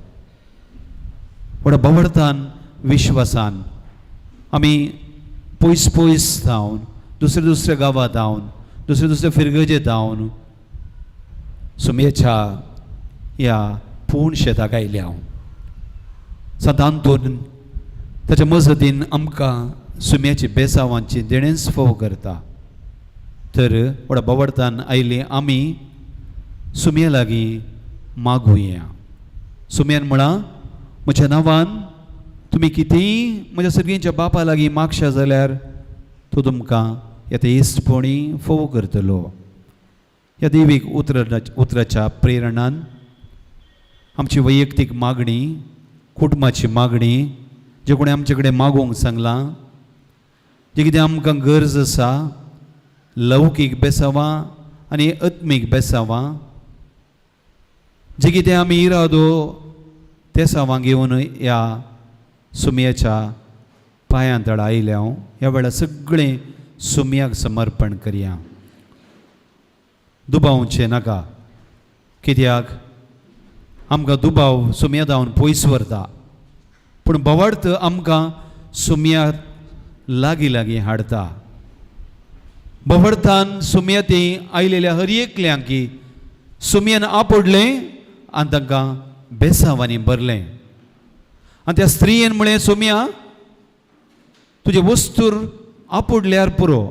व्हडा बावडतान विश्वासान आमी पयस पयस धांवन दुसऱ्या दुसऱ्या गांवांत धांवन दुसऱ्या दुसऱ्या फिरगेचेर धांवन सोम्याच्या ह्या पूर्ण शेताक आयले हांव सदांतून ताच्या मजतीन आमकां सोम्याची बेसांवांची देणेंच फोव करता तर व्हडा बावडतान आयली आमी सोम्या लागीं मागुया सोम्यान म्हणा म्हज्या नांवान तुमी कितेंय म्हज्या सगळींच्या बापा लागीं मागशा जाल्यार तो तुमकां यथेश्टपणी फोव करतलो ह्या देवीक उतराच्या प्रेरणान आमची वैयक्तीक मागणी कुटुंबाची मागणी जे कोणी आमचे कडेन मागोवंक सांगलां जे कितें आमकां गरज आसा लौकीक बेसांवां आनी आत्मीक बेसांवां जे कितें आमी इरादो ते सावां घेवन ह्या सोम्याच्या पांयां तळा आयल्या ह्या वेळार सगळें सोम्याक समर्पण करया दुबावचें नाका कित्याक आमकां दुबाव सोम्या धांवन पयस व्हरता पूण भवार्थ आमकां सोम्याक लागीं लागीं हाडटा भवार्थान सोम्या ती आयलेल्या हर एकल्यांक सोम्यान आपडलें आनी तांकां बेसांवांनी भरलें आनी त्या स्त्रियेन म्हळें सोम्या तुजे वस्तूर आपुडल्यार पुरो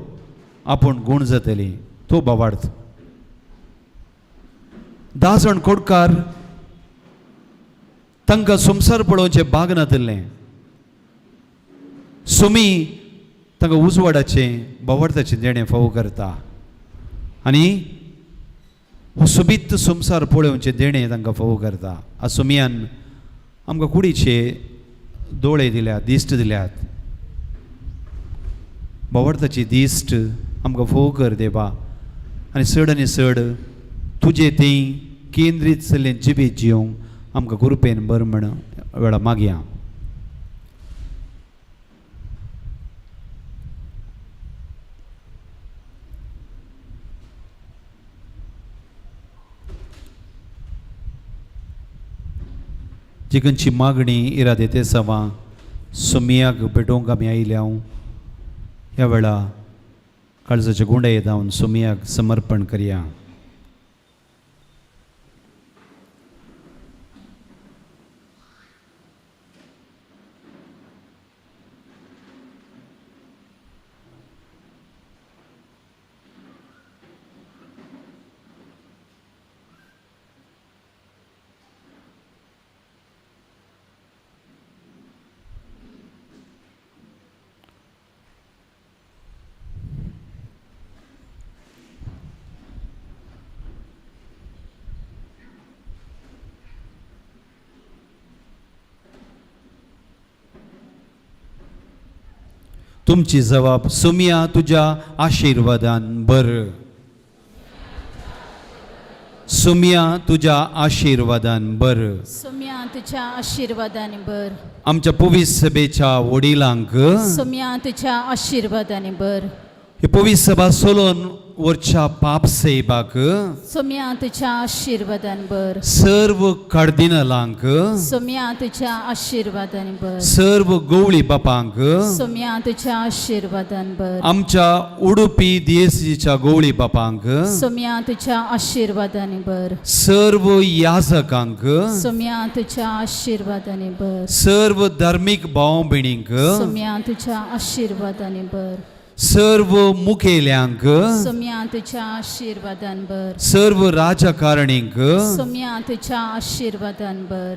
आपूण गुण जातली तो बावार्थ 10 जाण कोडकार तांकां संवसार पळोवचें भाग नातलें सुमी तांकां उजवाडाचें बावार्थाचें देणें फावो करता आनी हो सुबीत संवसार पळोवचें देणें तांकां फावो करता आ सुमयान आमकां कुडीचे दोळे दिल्यात दिश्ट दिल्यात बावार्थाची दिश्ट आमकां फोव कर देवा आनी चड तुजें तें केंद्रीत जाल्लें जिबीत जियोंक आमकां कृपेन बर म्हण वेळा मागया जी खंयची मागणी इरादे ते सवा सुमयाक भेटोवंक आमी आयल्या ह्या वेळा काळजाचे गुंडे जावन सुमयाक समर्पण करया तुमची जबाब सुमया तुज्या आशिर्वादान बर सुमया तुज्या आशिर्वादान बर सुम्या तुझ्या आशीर्वादाने बर आमच्या पवित्र सभेच्या वडिलांक सुम्या तुझ्या आशीर्वादाने बर ही पवित्र सभा सोलोन वरच्या पाप सेबाक सुम्या तुझ्या आशीर्वादाने बर सर्व कार्दिनलांक सुम्या तुझ्या आशीर्वादाने बर सर्व गवळी बापांक सुम्या तुझ्या आशीर्वादाने बर आमच्या उडुपी दिएसीच्या गवळी बापांक सुम्या तुझ्या आशीर्वादाने बर सर्व याजकांक सुम्या तुझ्या आशीर्वादाने बर सर्व धार्मिक भाव भयणींक सुम्या तुझ्या आशीर्वादाने बर सर्व मुखेल्यांक सुम्या तुझ्या आशीर्वादाने बर सर्व राजकारणींक सुम्या तुझ्या आशीर्वादाने बर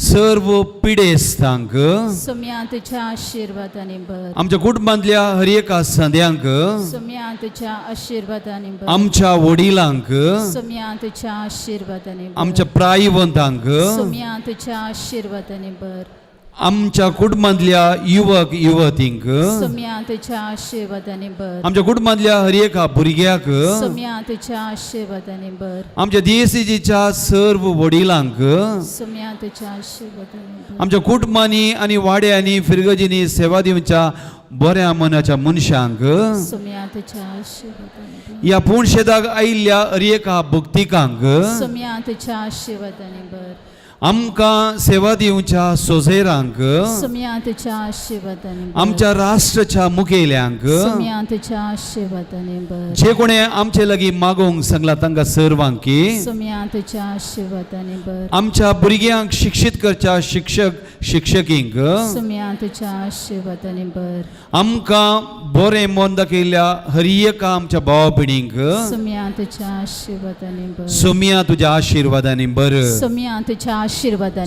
सर्व पिडेस्तांक सुम्या तुझ्या आशीर्वादाने बर आमच्या कुटुंबांतल्या हर एका सद्यांक सुम्या तुझ्या आशीर्वादाने बर आमच्या वडिलांक सुम्या तुझ्या आशीर्वादाने बर आमच्या प्रायवंतांक सुम्या तुझ्या आशीर्वादाने बर आमच्या कुटुंबांतल्या युवक युवतींक सुम्या तुझ्या आशीर्वादाने बर आमच्या कुटुंबांतल्या हर एका भुरग्याक सुम्या तुझ्या आशीर्वादाने बर आमच्या दिएसीच्या सर्व वडिलांक सुम्या तुझ्या आशीर्वादाने बर आमच्या कुटुंबांनी आणि वाड्यांनी फिरगजींनी सेवा दिवच्या बऱ्या मनाच्या मनशांक सुम्या तुझ्या आशीर्वादाने बर या पूर्ण शेताक आयिल्ल्या हर एका भक्तिकांक सुम्या तुझ्या आशीर्वादाने बर आमकां सेवा दिवच्या सोझेरांक सुम्या तुझ्या आशीर्वादाने बर आमच्या राष्ट्राच्या मुखेल्यांक सुम्या तुझ्या आशीर्वादाने बर जे कोणे आमचे लागीं मागोवंक सांगला तांकां सर्वांकी सुम्या तुझ्या आशीर्वादाने बर आमच्या भुरग्यांक शिक्षीत करच्या शिक्षक शिक्षकींक सुम्या तुझ्या आशीर्वादाने बर आमकां बरें मन दाखयल्ल्या हर एका आमच्या भाव भयणींक सुम्या तुझ्या आशीर्वादाने बर सुमया तुज्या आशिर्वादांनी बर सुम्या तुझ्या आशीर्वादाने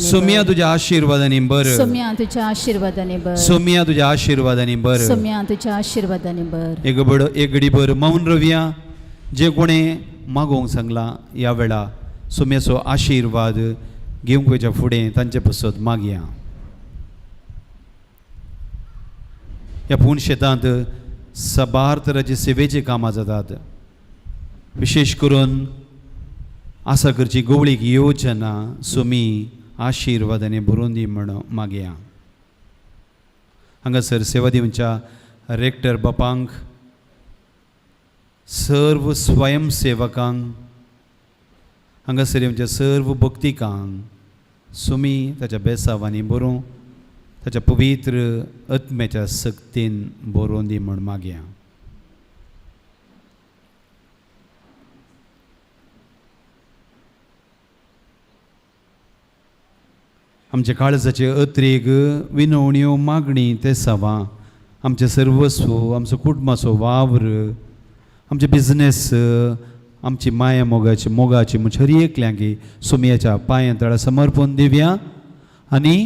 सुमया तुज्या आशिर्वादांनी बर सुम्या तुझ्या आशीर्वादाने बर सुमया तुज्या आशिर्वादांनी बर सुम्या तुझ्या आशीर्वादाने बर एक घडीभर मौन रवया जे कोणे मागोवंक सांगला ह्या वेळा सुम्याचो आशिर्वाद घेवंक वयच्या फुडें तांचे पासत मागया ह्या पूर्ण शेतांत साबार तरांची सेवेची कामां जातात विशेष करून आसा करची गवळीक येवचना सुमी आशिर्वादाने भरून दी म्हण मागया हांगासर सेवा दिवच्या रेक्टर बापांक सर्व स्वयंसेवकांक हांगासर येवच्या सर्व भक्तिकांक सुमी ताच्या बेसांवांनी बरोवन ताच्या पवित्र आत्म्याच्या सक्तीन बरोवन दी म्हण मागया आमचे काळजाचे अत्रेक विनवण्यो मागणी ते सवा आमचें सर्वस्व, आमचो कुटुंबाचो वावर, आमचे बिझनेस, आमची माया मोगाची म्हज्या हर एकल्यांकी सुमयेच्या पांयां तळा समर्पण दिवया आनी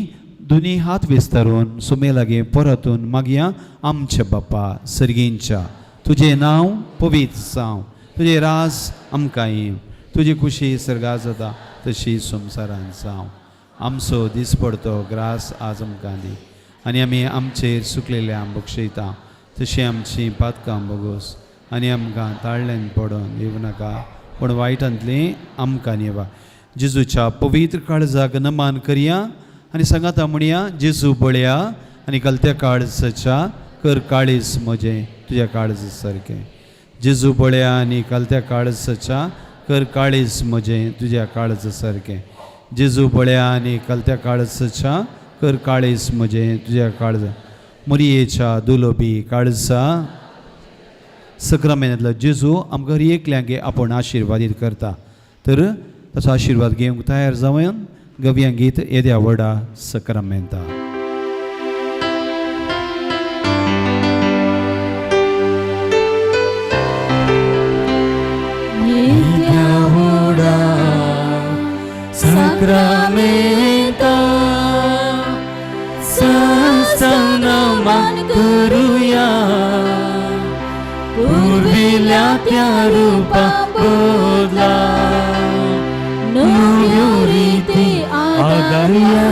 दोनी हात विस्तारून सुमे लागीं परतून मागया. आमचे बाप्पा सर्गींच्या, तुजें नांव पवित्र जावं, तुजें राज आमकां येवं, तुजी खुशी सर्गार जाता तशी संवसारांत जावं. आमचो दिसपडतो ग्रास आज आमकां दी आनी आमी आमचेर सुकलेल्या बक्षयता तशी आमची पातकां बोगोस आनी आमकां ताळ्यान पडोवन येवं नाका पूण वायटांतली आमकां निवा. जेजूच्या पवित्र काळजाक नमान करया आनी सांगाता म्हणया, जेजू बळया आनी कलत्या काळजाच्या कर काळीस म्हजें तुज्या काळज सारकें. जेजू बळया आनी कलत्या काळजाच्या कर काळीस म्हजें तुज्या काळज सारकें. जेजू बळया आनी कलत्या काळजाच्या कर काळीस म्हजें तुज्या काळज. मरियेच्या दुलोबी काळजा सक्रामेंतांतलो जेजू आमकां हर एकल्यांक आपूण आशिर्वादीत करता. तर ताचो आशिर्वाद घेवंक तयार जावन गव्यां गीत येद्या व्हडा सक्रामेंता. Sacramenta सनमान करूया पूर्विल्या त्या रूपा बदला नव्यो रीती आदार्या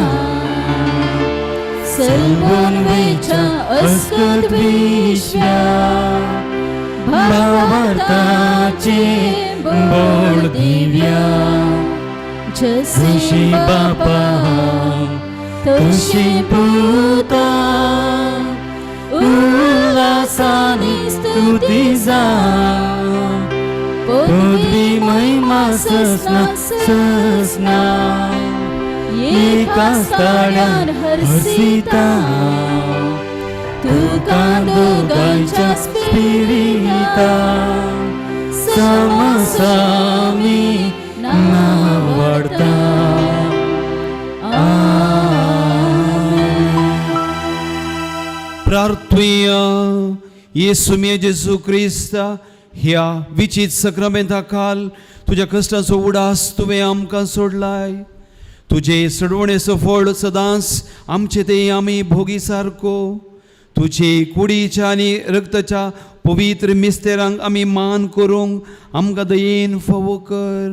सलबनवेच्या अस्कत विश्व्या भावार्थाचे बोल दिव्या. जशी बापा तशी पुता उल्हासाने स्तुती जा पदवी महिमा ससना एका स्थाळ्यार हरसिता तुका दोगांच्या स्पिरिता समसामी नावडता. प्रार्थुया. येसुमे जेजू क्रिस्ता ह्या विचित सक्रामेंता खाल तुज्या कश्टाचो उडास तुवें आमकां सोडलाय. तुजे सडवणेचो फळ सदांच आमचे ते आमी भोगी सारको. तुजे कुडीच्या आनी रक्ताच्या पवित्र मिस्तेरांक आमी मान करूंक आमकां दयेन फावो कर.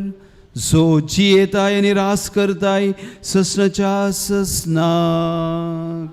जो जियेताय आनी रास करताय ससनाच्या ससनाक.